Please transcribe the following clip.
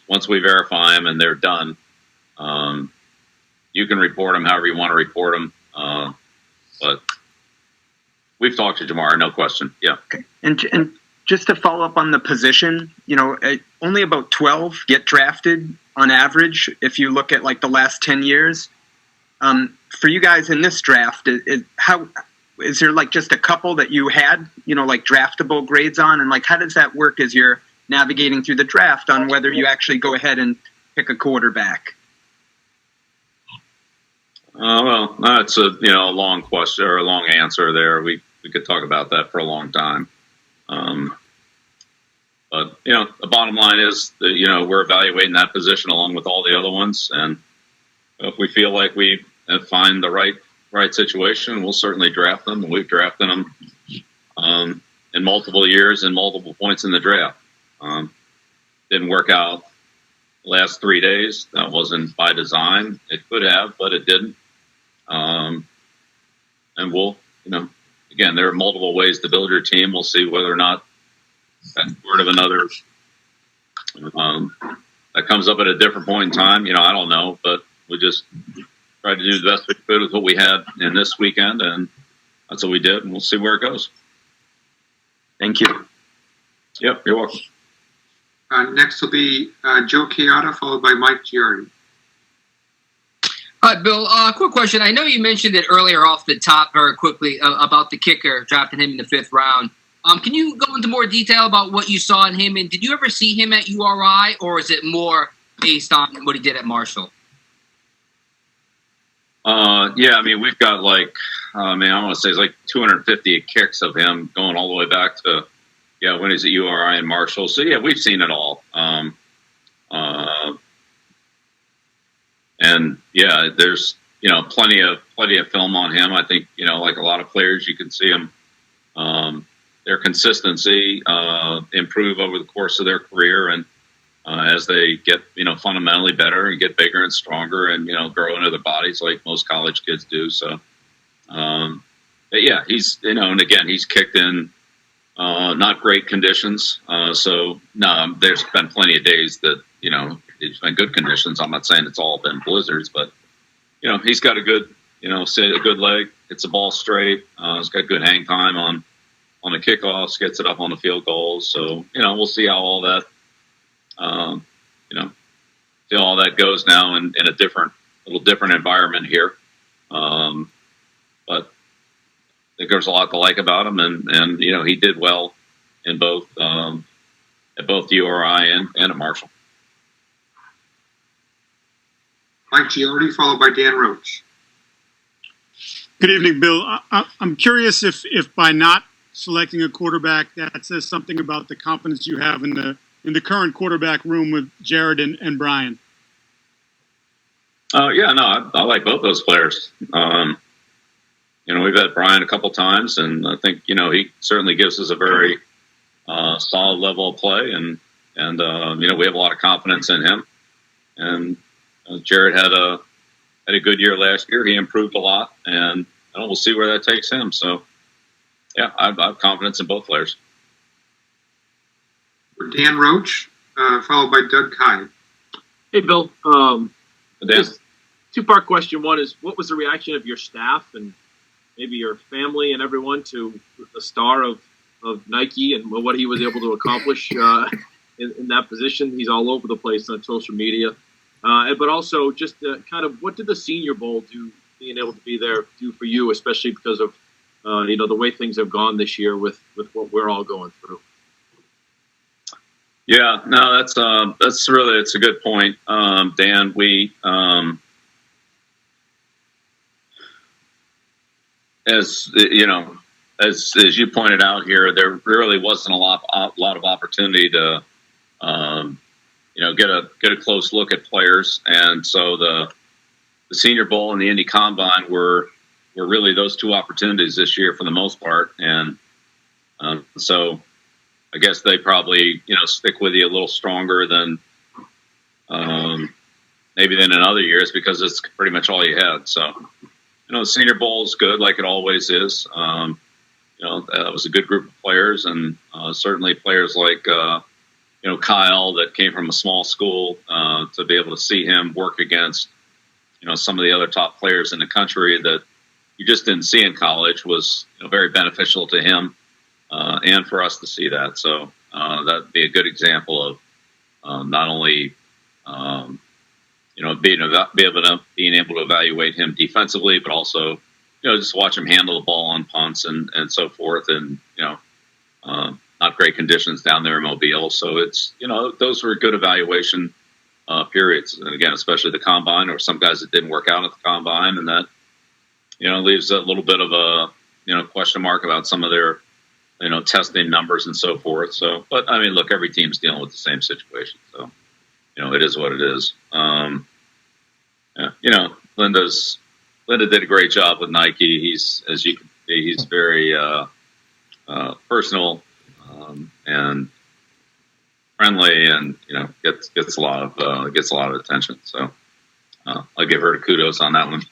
once we verify them and they're done, you can report them however you want to report them. But we've talked to Jamar, no question. Yeah. Okay. And just to follow up on the position, only about 12 get drafted on average. If you look at like the last 10 years, for you guys in this draft, how is there like just a couple that you had, like draftable grades on, and like how does that work as you're navigating through the draft on whether you actually go ahead and pick a quarterback? Well, that's a long question or a long answer there. We could talk about that for a long time. But the bottom line is that we're evaluating that position along with all the other ones, and if we feel like we find the right situation, we'll certainly draft them. We've drafted them in multiple years and multiple points in the draft. Didn't work out the last 3 days. That wasn't by design. It could have, but it didn't. And we'll, again, there are multiple ways to build your team. We'll see whether or not that's part of another that comes up at a different point in time. I don't know, but we just tried to do the best we could with what we had in this weekend, and that's what we did, and we'll see where it goes. Thank you. Yep, you're welcome. Next will be Joe Chioda, followed by Mike Giardi. Hi, Bill. Quick question. I know you mentioned it earlier off the top very quickly about the kicker, drafting him in the 5th round. Can you go into more detail about what you saw in him, and did you ever see him at URI, or is it more based on what he did at Marshall? Yeah, I mean, we've got I want to say it's like 250 kicks of him going all the way back to, when he's at URI and Marshall. So, yeah, we've seen it all. And, yeah, there's, plenty of film on him. I think, like a lot of players, you can see him, their consistency improve over the course of their career. And as they get, fundamentally better and get bigger and stronger and, grow into their bodies like most college kids do. So, yeah, he's, and again, he's kicked in not great conditions. So, no, there's been plenty of days that, it's been good conditions. I'm not saying it's all been blizzards, but, he's got a good, a good leg, hits the ball straight. He's got good hang time on the kickoffs, gets it up on the field goals. So, we'll see how all that, see how all that goes now in a little different environment here. But I think there's a lot to like about him, and he did well in both at both URI and at Marshall. Mike Giardi, followed by Dan Roach. Good evening, Bill. I'm curious if by not selecting a quarterback, that says something about the confidence you have in the current quarterback room with Jared and Brian. Yeah, no, I like both those players. We've had Brian a couple times, and I think, he certainly gives us a very solid level of play, and we have a lot of confidence in him. And Jared had a good year last year. He improved a lot, and we'll see where that takes him. So, yeah, I have confidence in both players. Dan Roach, followed by Doug Kine. Hey, Bill. Dan? Two-part question. One is, what was the reaction of your staff and maybe your family and everyone to the star of Nike and what he was able to accomplish in that position? He's all over the place on social media. But also, just kind of, what did the Senior Bowl do, being able to be there, do for you, especially because of the way things have gone this year with what we're all going through? Yeah, no, that's really, it's a good point, Dan. We as you pointed out here, there really wasn't a lot of opportunity to get a close look at players, and so the Senior Bowl and the Indy Combine were really those two opportunities this year for the most part, and so I guess they probably stick with you a little stronger than maybe than in other years, because it's pretty much all you had. So the Senior Bowl is good, like it always is. That was a good group of players, and certainly players like Kyle that came from a small school, to be able to see him work against, some of the other top players in the country that you just didn't see in college was very beneficial to him, and for us to see that. So that'd be a good example of not only being able to evaluate him defensively, but also just watch him handle the ball on punts and so forth, and not great conditions down there in Mobile. So it's those were good evaluation periods, and again, especially the combine, or some guys that didn't work out at the combine, and that leaves a little bit of a question mark about some of their testing numbers and so forth. So, but I mean, look, every team's dealing with the same situation, so it is what it is. Linda did a great job with Nike. He's, as you can see, he's very personal and friendly, and gets a lot of attention. So I'll give her kudos on that one.